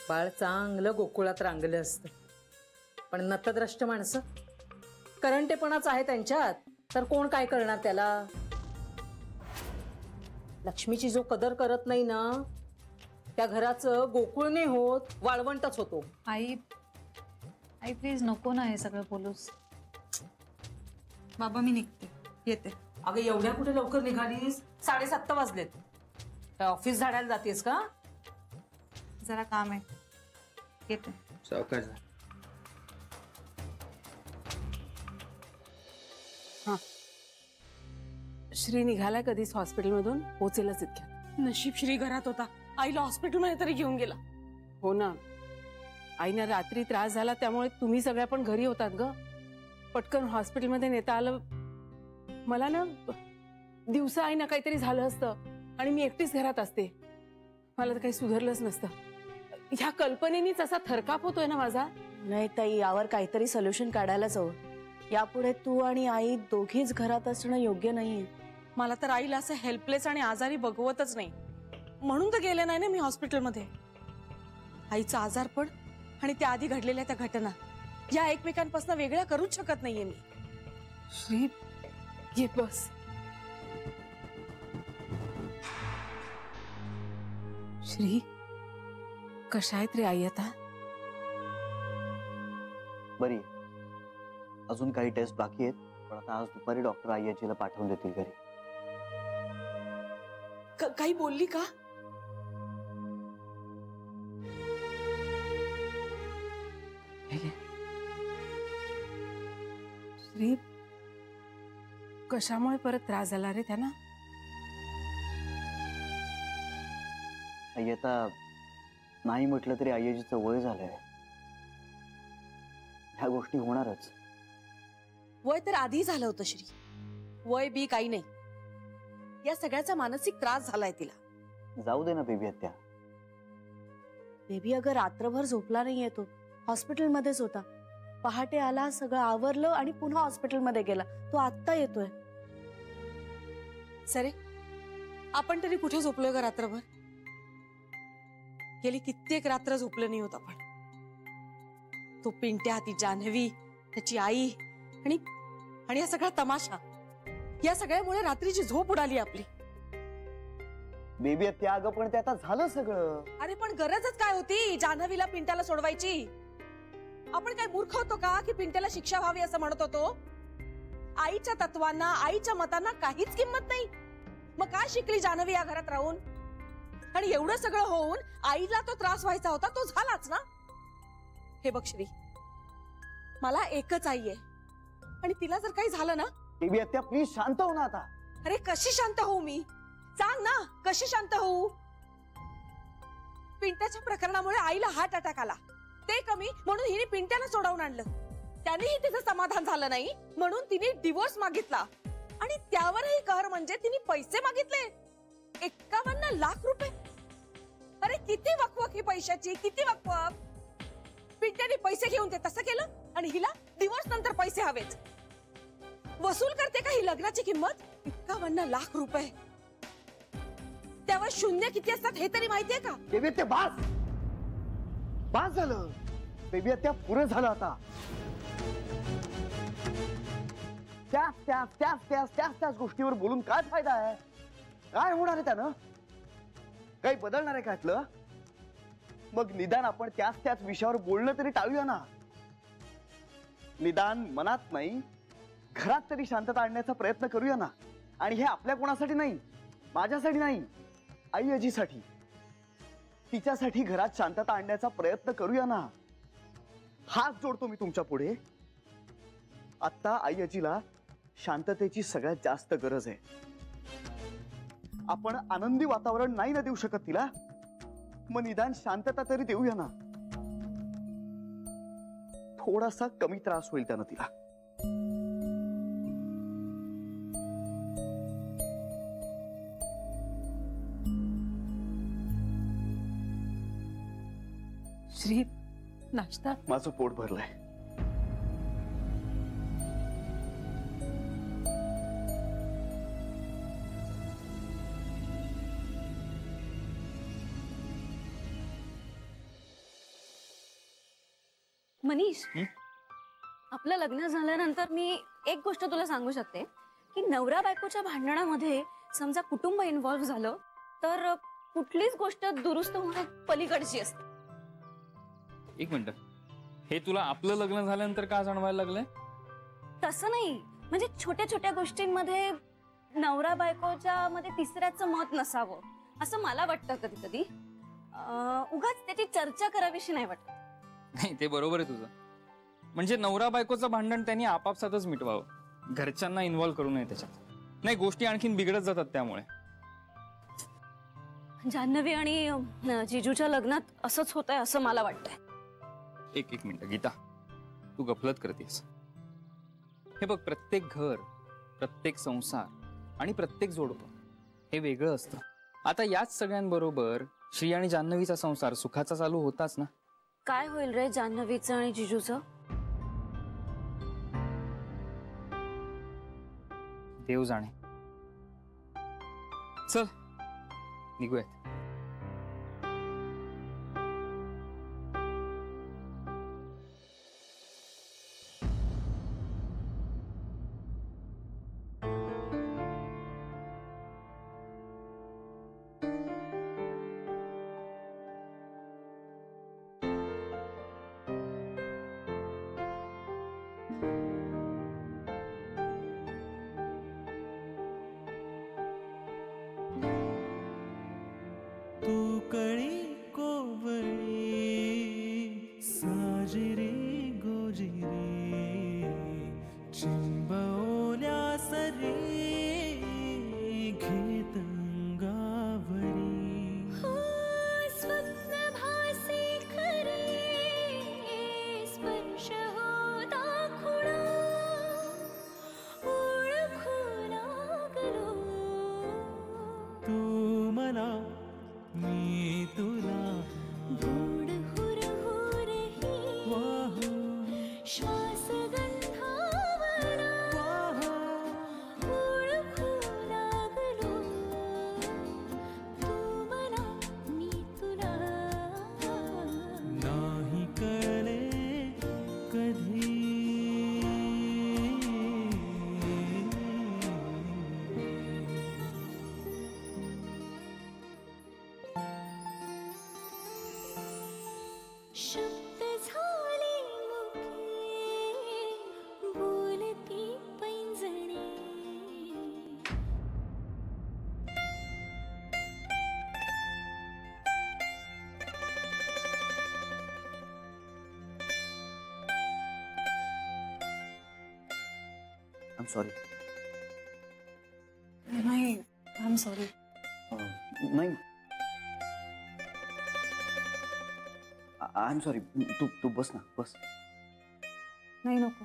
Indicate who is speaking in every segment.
Speaker 1: बाळ चांगलं गोकुळात रांगलं असतं, पण नतद्रष्ट माणसं करंटेपणाच आहे त्यांच्यात, तर कोण काय करणार त्याला? लक्ष्मीची जो कदर करत नाही ना, त्या घराचं गोकुळ नाही होत, वाळवंटच होतो.
Speaker 2: आई आई प्लीज नको ना हे सगळं बोलूस. बाबा मी निघते, येते.
Speaker 1: अगं एवढ्या कुठे लवकर निघालीस? 7:30 वाजलेत. काय ऑफिस झाडायला जातेस का?
Speaker 2: जरा काम आहे, येते.
Speaker 3: सावकाश.
Speaker 4: हा, श्री निघाला कधीच हॉस्पिटलमधून? पोचेलच इतक्या.
Speaker 5: नशीब श्री घरात होता, आईला हॉस्पिटलमध्ये तरी घेऊन गेला.
Speaker 4: हो ना, आईना रात्री त्रास झाला त्यामुळे तुम्ही सगळ्या पण घरी होतात ग. पटकन हॉस्पिटलमध्ये नेता आलं. मला ना दिवसा आईना काहीतरी झालं असतं आणि मी एकटीच घरात असते, मला तर काही सुधारलंच नसतं. ह्या कल्पनेनीच असा थरकाप होतोय ना माझा.
Speaker 6: नाही ताई, यावर काहीतरी सोल्युशन काढायलाच हवं. यापुढे तू आणि आई दोघीच घरात असणं योग्य नाहीये.
Speaker 5: मला तर आईला असं हेल्पलेस आणि आजारी बघवतच नाही, म्हणून तर गेले नाही ना मी हॉस्पिटलमध्ये. आईचा आजारपण आणि त्या आधी घडलेल्या त्या घटना या एकमेकांपासून वेगळ्या करूच शकत नाहीये मी.
Speaker 4: श्री ये बस. श्री कशा आहेत रे आई आता?
Speaker 3: बरी, अजून काही टेस्ट बाकी आहेत, पण आता आज दुपारी डॉक्टर आईजीला पाठवून देतील घरी.
Speaker 5: काही बोलली का?
Speaker 4: श्री कशामुळे परत त्रास झाला रे त्यांना?
Speaker 3: आई आता नाही म्हटलं तरी आईजीचं वय झालंय, ह्या गोष्टी होणारच.
Speaker 5: वय तर आधी झालं होतं श्री, वय बी काही नाही. या सगळ्याचा मानसिक त्रास झालाय तिला.
Speaker 3: जाऊ दे ना बेबी हत्या.
Speaker 6: बेबी अगं रात्रभर झोपला नाहीये तो, हॉस्पिटलमध्येच होता. पहाटे आला, सगळं आवरलं आणि पुन्हा हॉस्पिटलमध्ये गेला. तो आत्ता येतोय.
Speaker 5: सरे आपण तरी कुठे झोपलोय का रात्रभर? गेली कित्येक रात्र झोपलो नाही होत आपण. तो पिंट्या, ती जान्हवी, त्याची आई आणि हा सगळा तमाशा, या सगळ्यामुळे रात्रीची झोप उडाली आपली.
Speaker 3: बेबी हत्या अगं, पण ते आता झालं सगळं.
Speaker 5: अरे पण गरजच काय होती जान्हवीला पिंट्याला सोडवायची? आपण काय मूर्ख होतो का की पिंट्याला शिक्षा व्हावी असं म्हणत होतो? आईच्या तत्वांना, आईच्या मतांना काहीच किंमत नाही. मग काय शिकली जान्हवी या घरात राहून? आणि एवढं सगळं होऊन आईला तो त्रास व्हायचा होता, तो झालाच ना. हे बघ श्री, मला एकच आई आहे आणि तिला जर काही झालं ना.
Speaker 3: बेबी हत्या प्लीज शांत हो ना आता.
Speaker 5: अरे कशी शांत होऊ मी? सांग ना, कशी शांत होऊ? पिंट्याच्या प्रकरणामुळे आईला हार्ट अटॅक आला, ते कमी म्हणून हिने पिंट्याला सोडवून आणलं. त्यानेही तिचं समाधान झालं नाही म्हणून तिने डिवोर्स मागितला आणि त्यावरही कहर म्हणजे तिने पैसे मागितले 51 लाख रुपये. अरे किती वकवक ही पैशाची, किती वकवक. पिंट्याने पैसे घेऊन ते तसं केलं आणि हिला डिवोर्स नंतर पैसे हवेच. वसूल करते का ही लग्नाची किंमत? 51 लाख रुपये. त्यावर शून्य किती असतात हे तरी माहितीये का?
Speaker 3: बेबी हत्या बास, बास झालं. बेबी हत्या पुरं झालं आता. त्याच गोष्टीवर बोलून काय फायदा आहे? काय होणार आहे त्यानं? काही बदलणार आहे का यातलं? मग निदान आपण त्याच विषयावर बोलणं तरी टाळूया ना. निदान मनात नाही, घरात तरी शांतता आणण्याचा प्रयत्न करूया ना. आणि हे आपल्या कोणासाठी नाही, माझ्यासाठी नाही, आई आजीसाठी, तिच्यासाठी घरात शांतता आणण्याचा प्रयत्न करूया ना. हात जोडतो मी तुमच्या पुढे. आता आई आजीला शांततेची सगळ्यात जास्त गरज आहे. आपण आनंदी वातावरण नाही ना देऊ शकत तिला, मग निदान शांतता तरी देऊया ना. थोडासा कमी त्रास होईल त्यानं तिला.
Speaker 4: श्री नाश्ता?
Speaker 3: माझं पोट भरलंय.
Speaker 2: मनीष
Speaker 7: हं?
Speaker 2: आपलं लग्न झाल्यानंतर मी एक गोष्ट तुला सांगू शकते की नवरा बायकोच्या भांडणामध्ये समजा कुटुंब इन्व्हॉल्व्ह झालं तर कुठलीच गोष्ट दुरुस्त होण्यात पलीकडची असते.
Speaker 7: एक मिनिट, हे तुला आपलं लग्न झाल्यानंतर का जाणवायला लागलंय?
Speaker 2: तसं नाही, म्हणजे छोट्या छोट्या गोष्टींमध्ये नवरा बायकोच्या मध्ये तिसऱ्याचं मत नसावं असं मला वाटतं कधी कधी. उगाच त्याची चर्चा करावीशी नाही वाटत.
Speaker 7: नाही, ते बरोबर आहे तुझं. म्हणजे नवरा बायकोचं भांडण त्यांनी आपापसातच मिटवावं, घरच्यांना इन्व्हॉल्व्ह करू नये त्याच्यात. नाही, गोष्टी आणखीन बिघडत जातात त्यामुळे.
Speaker 2: जान्हवी आणि जिजूच्या लग्नात असंच होतंय असं मला वाटतंय.
Speaker 7: एक मिनिट गीता, तू गफलत करतेस. हे बघ, प्रत्येक घर, प्रत्येक संसार आणि प्रत्येक जोडपं हे वेगळं असतं. आता याच सगळ्यांबरोबर श्री आणि जान्हवीचा संसार सुखाचा चालू होताच ना.
Speaker 2: काय होईल रे जान्हवीचं आणि जिजूचं?
Speaker 7: देव जाणे. चल निघूयात.
Speaker 8: तू कळी कोवळी साजरे गोजिरे चिंबवल्या सरे घेत अंगावरी
Speaker 9: स्वप्नभासी खरे स्पर्श होता खुणा ओळखू लागलो
Speaker 8: तू मला मी तुला
Speaker 9: गोड हुरहुर ही
Speaker 8: वाहू
Speaker 9: श्वास गंधावरा ओळखू लागलो तू मला मी तुला
Speaker 8: नाही कळले कधी
Speaker 9: शब्द झाले मुखे बोलती पैंजणे
Speaker 3: आय एम सॉरी.
Speaker 2: नाही, आय एम सॉरी.
Speaker 3: नाही, आय एम सॉरी. तू बस ना, बस.
Speaker 2: नाही नको.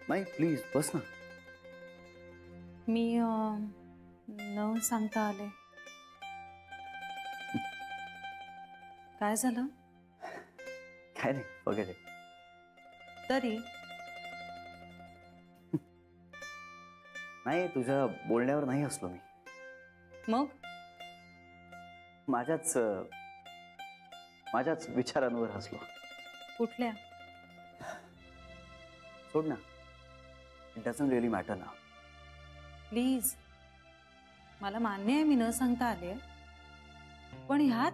Speaker 3: नाही प्लीज बस ना.
Speaker 2: मी न सांगता आले. काय झालं
Speaker 3: काय नाही, वगैरे.
Speaker 2: तरी?
Speaker 3: नाही, तुझ्या बोलण्यावर नाही हसलो मी.
Speaker 2: मग
Speaker 3: माझ्याच विचारांवर हसलो.
Speaker 2: कुठल्या?
Speaker 3: सोड ना, इट डझंट रिअली मॅटर ना.
Speaker 2: प्लीज, मला मान्य आहे मी न सांगता आले, पण ह्यात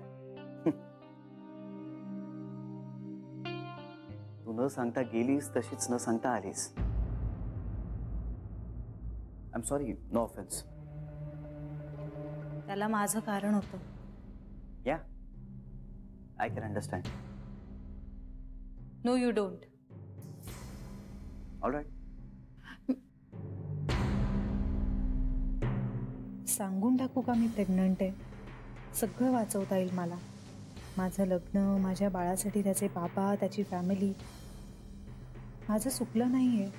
Speaker 3: तू न सांगता गेलीस तशीच न सांगता आलीस. I am sorry, no offence.
Speaker 2: त्याला माझं कारण होतं.
Speaker 3: Yeah, I can understand.
Speaker 2: No you don't.
Speaker 3: All right.
Speaker 10: सांगून टाकू का मी प्रेग्नंट आहे? सगळं वाचवता येईल मला. माझं लग्न, माझ्या बाळासाठी त्याचे बाबा, त्याची फॅमिली. माझं चुकलं नाही आहे,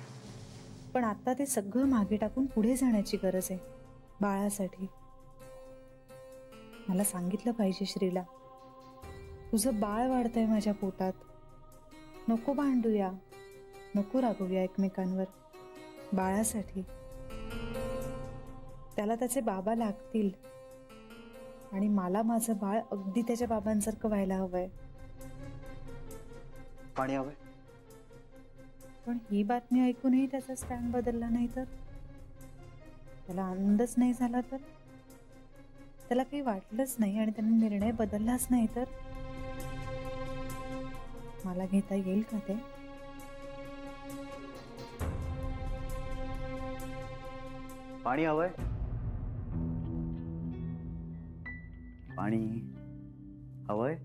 Speaker 10: पण आता ते सगळं मागे टाकून पुढे जाण्याची गरज आहे बाळासाठी. मला सांगितलं पाहिजे श्रीला, तुझं बाळ वाढतंय माझ्या पोटात, नको भांडूया, नको रागवूया एकमेकांवर. बाळासाठी त्याला त्याचे बाबा लागतील आणि मला माझं बाळ अगदी त्याच्या बाबांसारखं व्हायला हवंय.
Speaker 3: पाणी हवंय?
Speaker 10: पण ही बातमी ऐकूनही त्याचा स्टँड बदलला नाही तर, त्याला आनंदच नाही झाला तर, त्याला काही वाटलंच नाही आणि त्याने निर्णय बदललाच नाही तर मला घेता येईल का ते?
Speaker 3: पाणी हवंय? पाणी हवंय?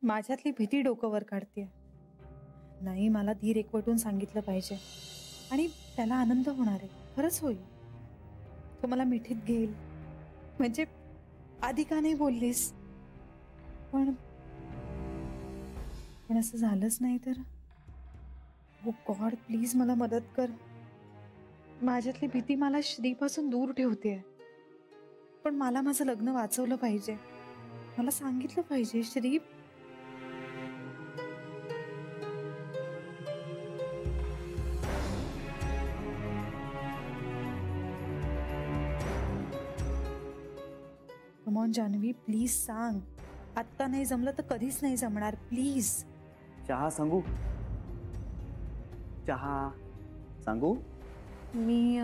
Speaker 10: माझ्यातली भीती डोकं वर काढते. नाही, मला धीर एकवटून सांगितलं पाहिजे आणि त्याला आनंद होणार आहे. खरंच होईल. तो मला मिठीत घेईल. म्हणजे आधी का नाही बोललीस? पण असं झालंच नाही तर? ओ गॉड, प्लीज मला मदत कर. माझ्यातली भीती मला श्रीपासून दूर ठेवते. पण मला माझं लग्न वाचवलं पाहिजे. मला सांगितलं पाहिजे Shri. Come on Janhavi, please सांग. आत्ता नाही जमलं तर कधीच नाही जमणार. प्लीज.
Speaker 3: चहा सांगू? चहा सांगू?
Speaker 1: मी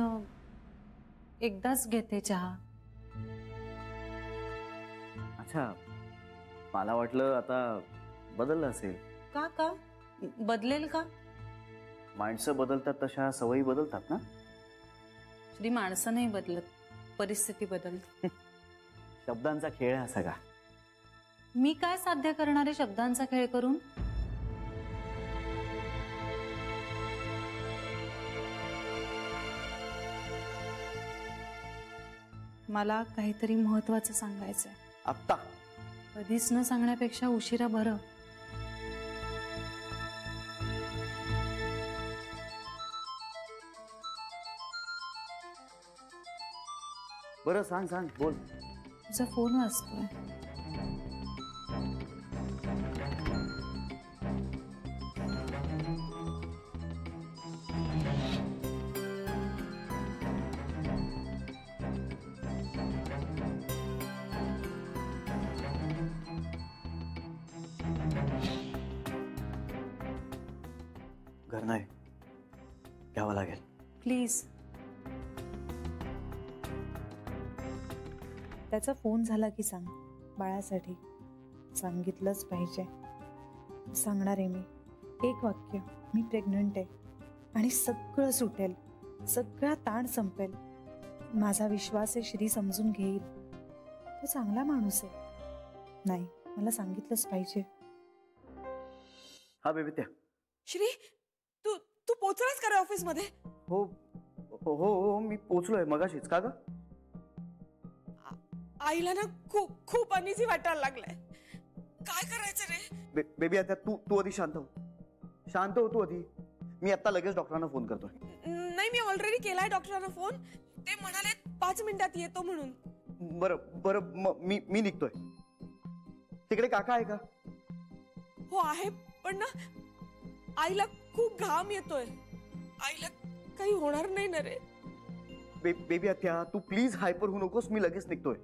Speaker 1: एकदाच घेते चहा.
Speaker 3: अच्छा, मला वाटलं आता बदललं असेल.
Speaker 1: का का बदलेल का?
Speaker 3: माणसं बदलतात तशा सवयी बदलतात ना.
Speaker 1: श्री, माणसं नाही बदलत, परिस्थिती बदलते.
Speaker 3: शब्दांचा खेळ हा सगळा.
Speaker 1: मी काय साध्य करणारे शब्दांचा खेळ करून? मला काहीतरी महत्वाचं सांगायचंय.
Speaker 3: आत्ता?
Speaker 1: कधीच न सांगण्यापेक्षा उशिरा बरं.
Speaker 3: बरं, सांग सांग, बोल.
Speaker 1: तुझा फोन वाजतोय.
Speaker 3: घर नाही, घ्यावं लागेल.
Speaker 1: प्लीज.
Speaker 10: त्याचा फोन झाला की सांग. बाळासाठी सांगितलंच पाहिजे. सांगणार आहे मी. एक वाक्य, मी प्रेग्नंट आहे आणि सगळं सुटेल. सगळा ताण संपेल. माझा विश्वास आहे श्री समजून घेईल. तो चांगला माणूस आहे. नाही, मला सांगितलंच पाहिजे.
Speaker 3: हा बेबी, त्या
Speaker 5: श्री, तू तू पोहोचलास का रे ऑफिस मध्ये?
Speaker 3: हो हो हो, मी पोचलोय मगाशीच. का ग?
Speaker 5: आईला ना खूप खूप अनइझी वाटायला लागलाय. काय करायचं रे?
Speaker 3: बेबी, आता तू आधी शांत हो. शांत हो तू आधी. मी आता लगेच डॉक्टरांना फोन करतोय.
Speaker 5: नाही, मी ऑलरेडी केलाय डॉक्टरांना फोन. ते म्हणाले 5 मिनिटात येतो म्हणून.
Speaker 3: बरं बरं, मी निघतोय. तिकडे काका आहे का?
Speaker 5: हो आहे, पण ना आईला खूप घाम येतोय. आईला काही होणार नाही ना रे?
Speaker 3: बेबी आत्या, तू प्लीज हायपर होऊ नकोस. मी लगेच निघतोय.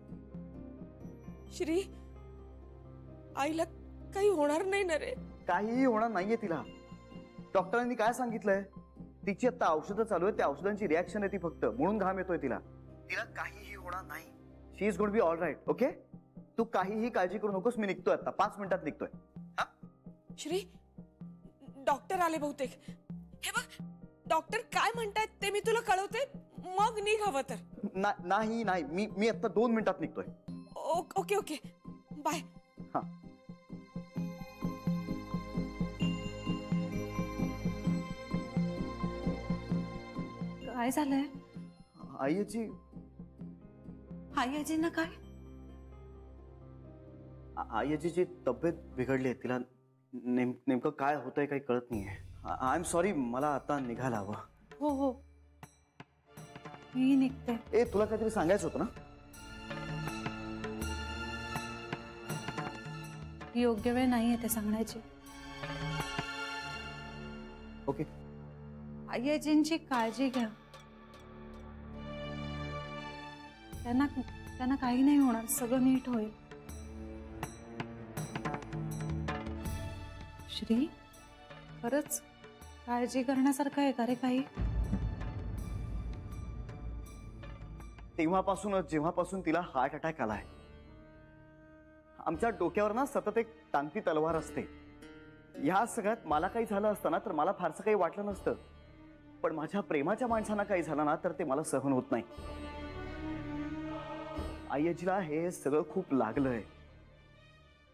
Speaker 5: श्री, आईला काही होणार नाही ना रे?
Speaker 3: काहीही होणार नाहीये तिला. डॉक्टरांनी काय सांगितलंय? तिची आता औषधं चालू आहेत. त्या औषधांची रिॲक्शन आहे ती फक्त, म्हणून घाम येतोय तिला. तिला काहीही होणार नाही. She is going to be all right. Okay, तू काहीही काळजी करू नकोस. मी निघतोय आता 5 मिनिटात निघतोय.
Speaker 5: श्री, डॉक्टर आले बहुतेक. हे बघ, डॉक्टर काय म्हणतायत ते मी तुला कळवते, मग निघ हवं तर.
Speaker 3: नाही नाही, मी आता 2 मिनिटात निघतोय.
Speaker 5: Okay okay, bye.
Speaker 3: हा.
Speaker 1: काय झालंय?
Speaker 3: आईची
Speaker 1: आजींना काय?
Speaker 3: आईची तब्येत बिघडली आहे. तिला नेमकं काय होतंय काही कळत नाहीये. आय एम सॉरी, मला आता निघायला हवं.
Speaker 1: हो हो, मी निघते.
Speaker 3: ए, तुला काहीतरी सांगायचं होतं ना?
Speaker 1: योग्य वेळ नाहीये ते सांगण्याची.
Speaker 3: ओके.
Speaker 1: आजींची काळजी घ्या.
Speaker 10: त्यांना काही नाही होणार, सगळं नीट होईल. श्री, खरंच काळजी करण्यासारखं आहे का रे काही?
Speaker 3: तेव्हापासूनच जेव्हापासून तिला हार्ट अटॅक आलाय, आमच्या डोक्यावर ना सतत एक टांगती तलवार असते. ह्या सगळ्यात मला काही झालं असतं ना तर मला फारसं काही वाटलं नसतं, पण माझ्या प्रेमाच्या माणसांना काही झालं ना तर ते मला सहन होत नाही. आईजीला हे सगळं खूप लागलंय,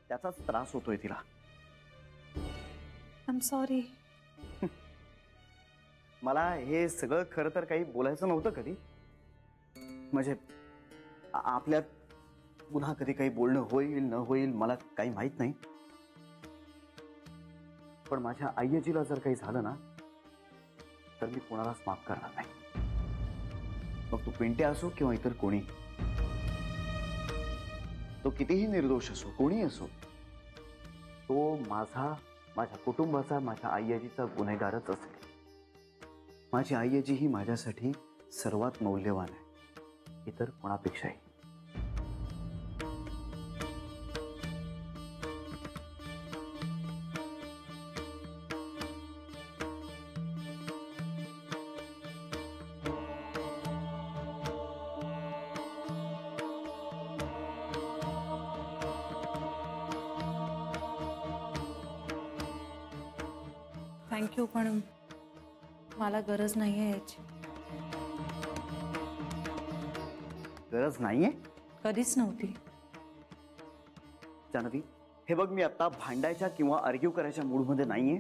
Speaker 3: त्याचाच त्रास होतोय तिला.
Speaker 10: I am sorry.
Speaker 3: मला हे सगळं खरं तर काही बोलायचं नव्हतं कधी, म्हणजे आपल्यात पुन्हा कधी काही बोलणं होईल न होईल मला काही माहित नाही, पण माझ्या आईजीला जर काही झालं ना तर मी कोणालाच माफ करणार नाही. मग तो पिंट्या असो किंवा इतर कोणी, तो कितीही निर्दोष असो, कोणी असो, तो माझ्या कुटुंबाचा, माझ्या आईजीचा गुन्हेगारच असेल. माझी आईजी ही माझ्यासाठी सर्वात मौल्यवान आहे, इतर कोणापेक्षाही.
Speaker 10: थँक्यू, पण मला गरज नाही आहे याची.
Speaker 3: गरज नाहीये?
Speaker 10: कधीच नव्हती.
Speaker 3: जान्हवी, हे बघ, मी आता भांडायच्या किंवा आर्ग्यू करायच्या मूडमध्ये नाहीये,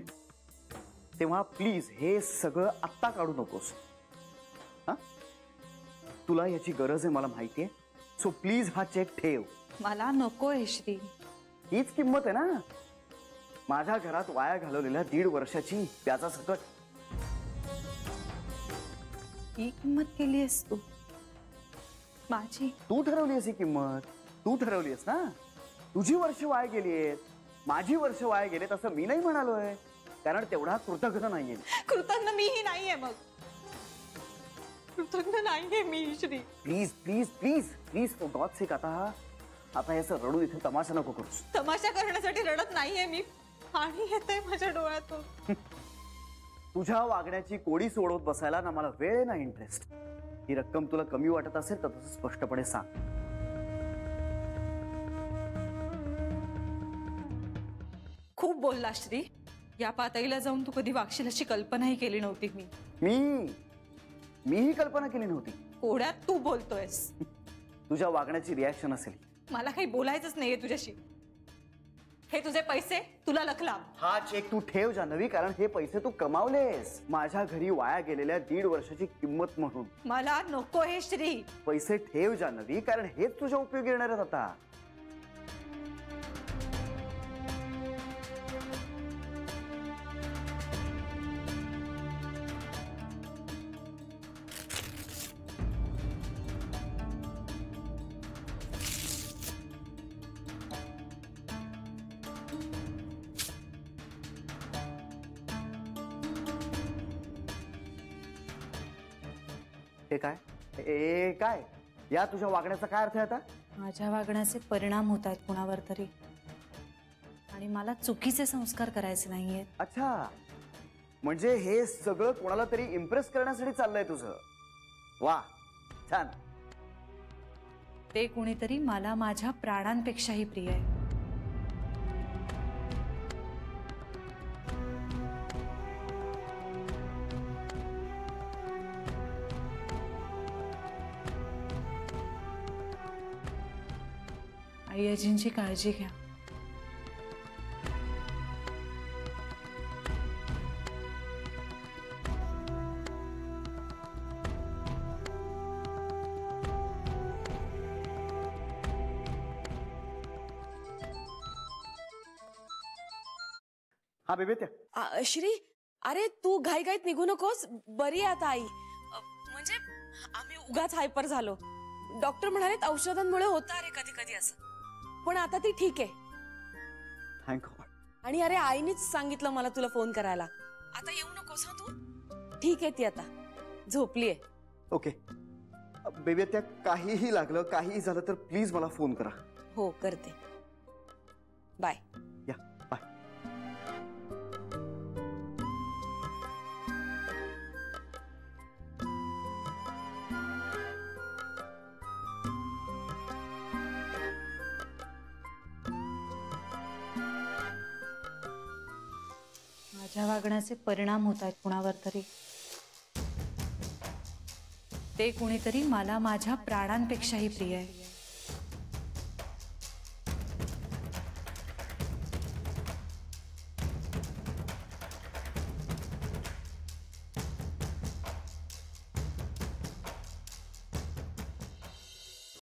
Speaker 3: तेव्हा प्लीज हे सगळं आत्ता काढू नकोस. हा, तुला याची गरज आहे मला माहितीये, सो प्लीज हा चेक ठेव.
Speaker 10: मला नकोय श्री.
Speaker 3: हीच किंमत आहे ना माझ्या घरात वाया घालवलेल्या 1.5 वर्षाची, त्याचा सकट.
Speaker 10: ही किंमत केली आहेस तू माझी.
Speaker 3: तू ठरवलीस ही किंमत, तू ठरवलीस ना. तुझी वर्ष वाया गेली आहेत, माझी वर्ष वाया गेलेत असं मी नाही म्हणालोय, कारण तेवढा कृतज्ञ नाहीये.
Speaker 5: कृतज्ञ मीही नाहीये, मग कृतज्ञ नाहीये मी Shri.
Speaker 3: Please please please please for God sake, आता याचं रडून इथे तमाशा नको करूस.
Speaker 5: तमाशा करण्यासाठी रडत नाहीये मी, पाणी येतंय माझ्या डोळ्यातून.
Speaker 3: तुझ्या वागण्याची कोडी सोडवत बसायला ना मला वेळ ना इंटरेस्ट. ही रक्कम तुला कमी वाटत असेल तर तसं स्पष्टपणे सांग.
Speaker 5: खूप बोलला श्री. या पातळीला जाऊन तू कधी वागशील अशी कल्पनाही केली नव्हती
Speaker 3: मीही कल्पना केली नव्हती.
Speaker 5: कोड्यात तू बोलतोयस.
Speaker 3: तुझ्या वागण्याची रिॲक्शन असेल.
Speaker 5: मला काही बोलायचंच नाहीये तुझ्याशी. हे तुझे पैसे तुला लखला.
Speaker 3: हा चेक तू ठेव जान्हवी, कारण हे पैसे तू कमावलेस माझ्या घरी वाया गेलेल्या 1.5 वर्षाची किंमत म्हणून.
Speaker 5: मला नको हे श्री.
Speaker 3: पैसे ठेव जान्हवी, कारण हेच तुझ्या उपयोगी येणार आहेत आता. हे काय? काय या तुझ्या वागण्याचा काय अर्थ आहे आता?
Speaker 10: माझ्या वागण्याचे परिणाम होत आहेत कुणावर तरी, आणि मला चुकीचे संस्कार करायचे नाहीयेत.
Speaker 3: अच्छा, म्हणजे हे सगळं कोणाला तरी इम्प्रेस करण्यासाठी चाललंय तुझं. वा, छान.
Speaker 10: ते कोणीतरी मला माझ्या प्राणांपेक्षाही प्रिय आहे. आईजींची काळजी घ्या.
Speaker 3: हा बेबे, त्या
Speaker 5: श्री, अरे तू घाईघाईत निघू नकोस. बरी आहे आता आई. म्हणजे आम्ही उगाच हायपर झालो. डॉक्टर म्हणाले औषधांमुळे होतं अरे कधी कधी असं, पण आता ती ठीक आहे.
Speaker 3: Thank God.
Speaker 5: आणि अरे आईनीच सांगितलं मला तुला फोन करायला. आता येऊ नकोस हा तू. ठीक आहे ती आता झोपलीये.
Speaker 3: ओके, बेबी त्या काहीही लागलं काहीही झालं तर प्लीज मला फोन करा.
Speaker 5: हो करते. बाय.
Speaker 3: या बाय.
Speaker 10: माझ्या वागण्याचे परिणाम होत आहेत कुणावर तरी. ते कुणीतरी मला माझ्या प्राणांपेक्षाही प्रिय आहे.